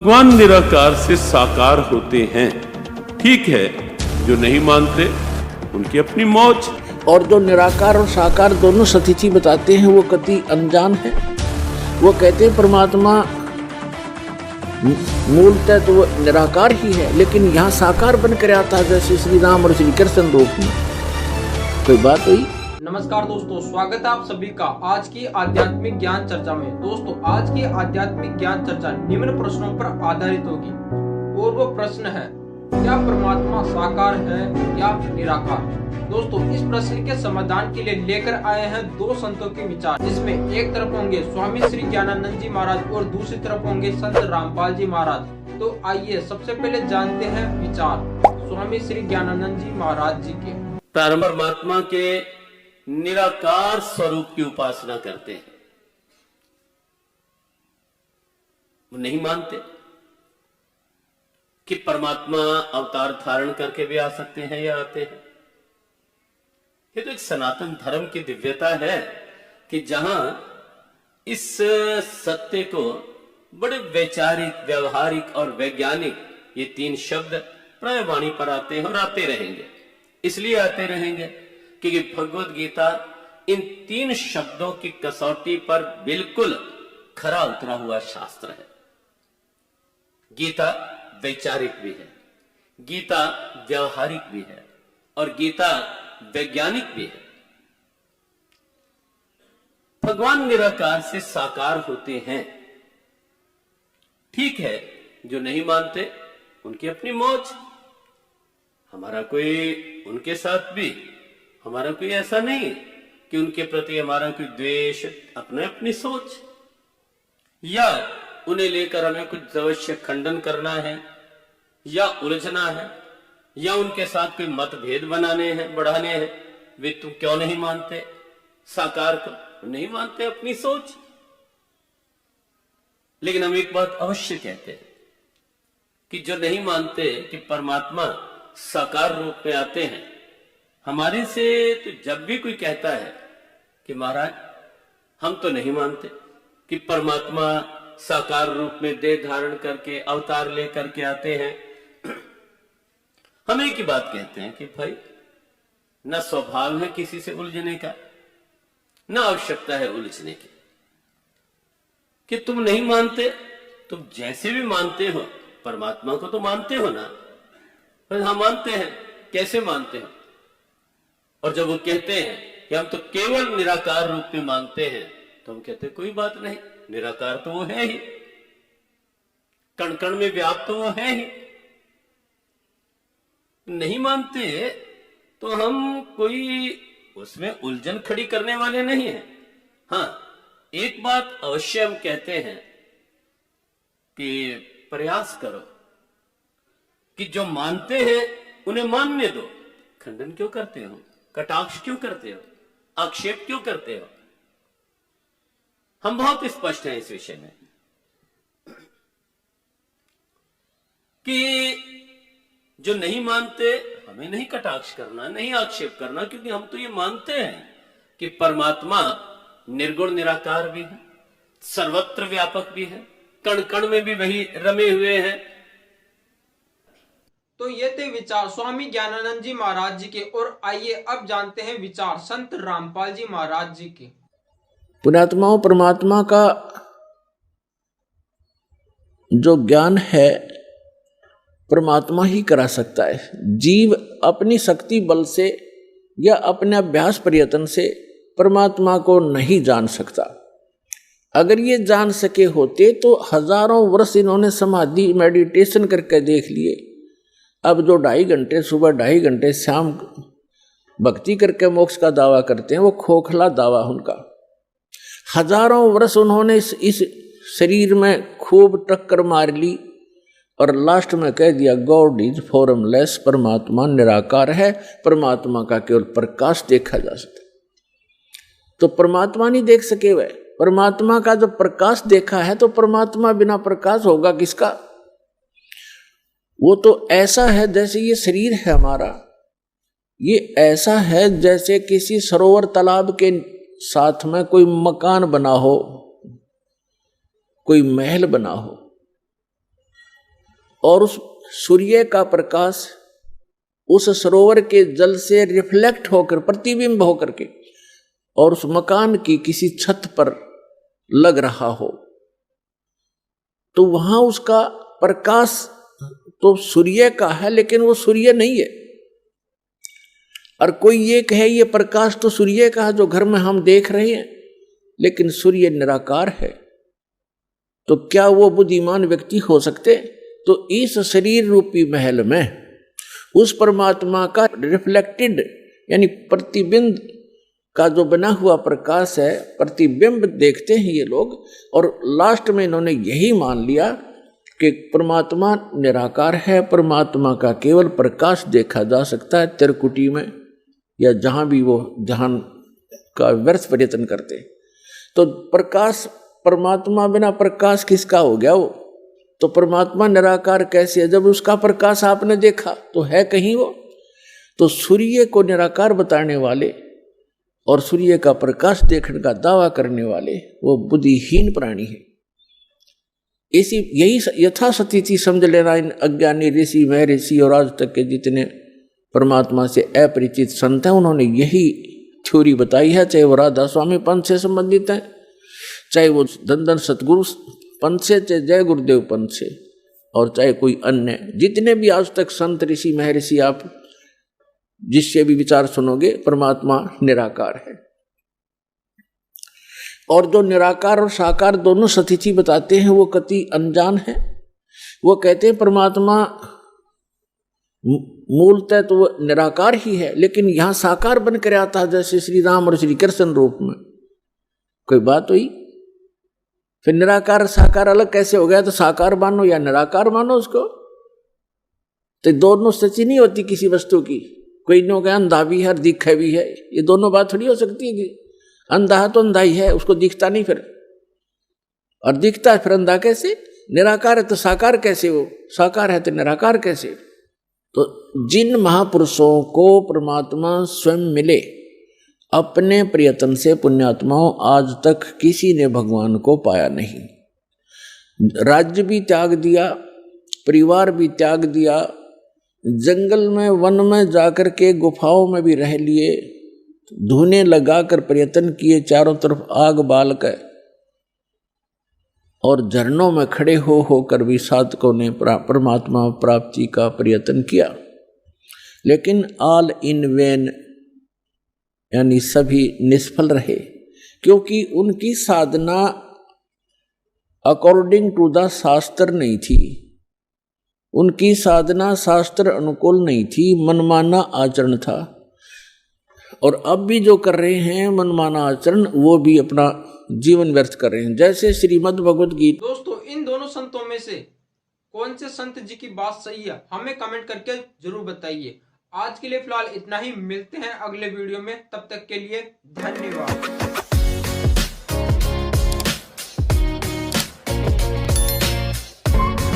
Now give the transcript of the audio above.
भगवान निराकार से साकार होते हैं। ठीक है, जो नहीं मानते उनकी अपनी मौज। और जो निराकार और साकार दोनों सतिथि बताते हैं वो कति अनजान है। वो कहते हैं परमात्मा मूलतः तो वो निराकार ही है, लेकिन यहाँ साकार बनकर आता है, जैसे श्री राम और श्री कृष्ण रूप में। कोई बात हुई? नमस्कार दोस्तों, स्वागत है आप सभी का आज की आध्यात्मिक ज्ञान चर्चा में। दोस्तों, आज की आध्यात्मिक ज्ञान चर्चा निम्न प्रश्नों पर आधारित होगी। और वो प्रश्न है, क्या परमात्मा साकार है या निराकार? दोस्तों, इस प्रश्न के समाधान के लिए लेकर आए हैं दो संतों के विचार, जिसमें एक तरफ होंगे स्वामी श्री ज्ञानानंद जी महाराज और दूसरी तरफ होंगे संत रामपाल जी महाराज। तो आइए सबसे पहले जानते हैं विचार स्वामी श्री ज्ञानानंद जी महाराज जी के। परमात्मा के निराकार स्वरूप की उपासना करते हैं, वो नहीं मानते कि परमात्मा अवतार धारण करके भी आ सकते हैं या आते हैं। ये तो एक सनातन धर्म की दिव्यता है कि जहां इस सत्य को बड़े वैचारिक, व्यवहारिक और वैज्ञानिक ये तीन शब्द प्राय वाणी पर आते हैं और आते रहेंगे। इसलिए आते रहेंगे क्योंकि भगवत गीता इन तीन शब्दों की कसौटी पर बिल्कुल खरा उतरा हुआ शास्त्र है। गीता वैचारिक भी है, गीता व्यवहारिक भी है और गीता वैज्ञानिक भी है। भगवान निराकार से साकार होते हैं। ठीक है, जो नहीं मानते उनकी अपनी मौज। हमारा कोई उनके साथ भी हमारा कोई ऐसा नहीं कि उनके प्रति हमारा कोई द्वेष, अपनी सोच या उन्हें लेकर हमें कुछ अवश्य खंडन करना है या उलझना है या उनके साथ कोई मतभेद बनाने हैं, बढ़ाने हैं। वे तुम क्यों नहीं मानते साकार को? नहीं मानते अपनी सोच। लेकिन हम एक बात अवश्य कहते हैं कि जो नहीं मानते कि परमात्मा साकार रूप में आते हैं, हमारे से तो जब भी कोई कहता है कि महाराज हम तो नहीं मानते कि परमात्मा साकार रूप में देह धारण करके अवतार लेकर के आते हैं, हम एक ही बात कहते हैं कि भाई न स्वभाव है किसी से उलझने का, न आवश्यकता है उलझने की। कि तुम नहीं मानते, तुम जैसे भी मानते हो परमात्मा को तो मानते हो ना। पर हम मानते हैं, कैसे मानते हो? और जब वो कहते हैं कि हम तो केवल निराकार रूप में मानते हैं, तो हम कहते हैं कोई बात नहीं, निराकार तो वो है ही, कण कण में व्याप्त तो वो है ही। नहीं मानते तो हम कोई उसमें उलझन खड़ी करने वाले नहीं है। हां, एक बात अवश्य हम कहते हैं कि प्रयास करो कि जो मानते हैं उन्हें मानने दो। खंडन क्यों करते हो? कटाक्ष क्यों करते हो? आक्षेप क्यों करते हो? हम बहुत स्पष्ट हैं इस विषय में कि जो नहीं मानते हमें नहीं कटाक्ष करना, नहीं आक्षेप करना, क्योंकि हम तो ये मानते हैं कि परमात्मा निर्गुण निराकार भी है, सर्वत्र व्यापक भी है, कण कण में भी वही रमे हुए हैं। तो ये थे विचार स्वामी ज्ञानानंद जी महाराज जी के। और आइए अब जानते हैं विचार संत रामपाल जी महाराज जी के। पुण्यात्माओं, परमात्मा का जो ज्ञान है परमात्मा ही करा सकता है। जीव अपनी शक्ति बल से या अपने अभ्यास प्रयत्न से परमात्मा को नहीं जान सकता। अगर ये जान सके होते तो हजारों वर्ष इन्होंने समाधि मेडिटेशन करके देख लिए। अब जो 2.5 घंटे सुबह, 2.5 घंटे शाम भक्ति करके मोक्ष का दावा करते हैं, वो खोखला दावा उनका। हजारों वर्ष उन्होंने इस शरीर में खूब टक्कर मार ली और लास्ट में कह दिया गॉड इज फॉर्मलेस, परमात्मा निराकार है, परमात्मा का केवल प्रकाश देखा जा सकता। तो परमात्मा नहीं देख सके वह, परमात्मा का जो प्रकाश देखा है, तो परमात्मा बिना प्रकाश होगा किसका? वो तो ऐसा है जैसे ये शरीर है हमारा, ये ऐसा है जैसे किसी सरोवर तालाब के साथ में कोई मकान बना हो, कोई महल बना हो। और उस सूर्य का प्रकाश उस सरोवर के जल से रिफ्लेक्ट होकर, प्रतिबिंब होकर के, और उस मकान की किसी छत पर लग रहा हो, तो वहां उसका प्रकाश तो सूर्य का है, लेकिन वो सूर्य नहीं है। और कोई ये कहे ये प्रकाश तो सूर्य का है जो घर में हम देख रहे हैं, लेकिन सूर्य निराकार है, तो क्या वो बुद्धिमान व्यक्ति हो सकते? तो इस शरीर रूपी महल में उस परमात्मा का रिफ्लेक्टेड यानी प्रतिबिंब का जो बना हुआ प्रकाश है, प्रतिबिंब देखते हैं ये लोग। और लास्ट में इन्होंने यही मान लिया कि परमात्मा निराकार है, परमात्मा का केवल प्रकाश देखा जा सकता है त्रिकुटी में या जहां भी वो ध्यान का व्यर्थ प्रयत्न करते। तो प्रकाश, परमात्मा बिना प्रकाश किसका हो गया वो? तो परमात्मा निराकार कैसे है? जब उसका प्रकाश आपने देखा तो है कहीं वो? तो सूर्य को निराकार बताने वाले और सूर्य का प्रकाश देखने का दावा करने वाले वो बुद्धिहीन प्राणी है। यही यथास्थिति समझ लेना इन अज्ञानी ऋषि, महर्षि और आज तक के जितने परमात्मा से अपरिचित संत हैं, उन्होंने यही थ्योरी बताई है। चाहे वो राधा स्वामी पंथ से संबंधित है, चाहे वो धन सतगुरु पंथ से, चाहे जय गुरुदेव पंथ से, और चाहे कोई अन्य जितने भी आज तक संत ऋषि महर्षि आप जिससे भी विचार सुनोगे, परमात्मा निराकार है। और जो निराकार और साकार दोनों स्थिति बताते हैं वो कति अनजान है। वो कहते हैं परमात्मा मूलतः तो वो निराकार ही है, लेकिन यहां साकार बनकर आता है, जैसे श्री राम और श्री कृष्ण रूप में। कोई बात हुई? फिर निराकार साकार अलग कैसे हो गया? तो साकार मानो या निराकार मानो उसको, तो दोनों सच्ची नहीं होती किसी वस्तु की। कोई नो का अंधा भी है और दिखा भी है, ये दोनों बात थोड़ी हो सकती है कि अंधा है तो अंधा ही है, उसको दिखता नहीं फिर, और दिखता है फिर अंधा कैसे? निराकार है तो साकार कैसे? वो साकार है तो निराकार कैसे? तो जिन महापुरुषों को परमात्मा स्वयं मिले अपने प्रयत्न से, पुण्यात्माओं, आज तक किसी ने भगवान को पाया नहीं। राज्य भी त्याग दिया, परिवार भी त्याग दिया, जंगल में वन में जाकर के गुफाओं में भी रह लिए, धूने लगाकर प्रयत्न किए, चारों तरफ आग बाल कर, और झरनों में खड़े होकर भी साधकों ने परमात्मा प्राप्ति का प्रयत्न किया, लेकिन ऑल इन वेन यानी सभी निष्फल रहे, क्योंकि उनकी साधना अकॉर्डिंग टू द शास्त्र नहीं थी, उनकी साधना शास्त्र अनुकूल नहीं थी, मनमाना आचरण था। और अब भी जो कर रहे हैं मनमाना आचरण, वो भी अपना जीवन व्यर्थ कर रहे हैं, जैसे श्रीमद् भगवत गीता। दोस्तों, इन दोनों संतों में से कौन से संत जी की बात सही है, हमें कमेंट करके जरूर बताइए। आज के लिए फिलहाल इतना ही, मिलते हैं अगले वीडियो में, तब तक के लिए धन्यवाद।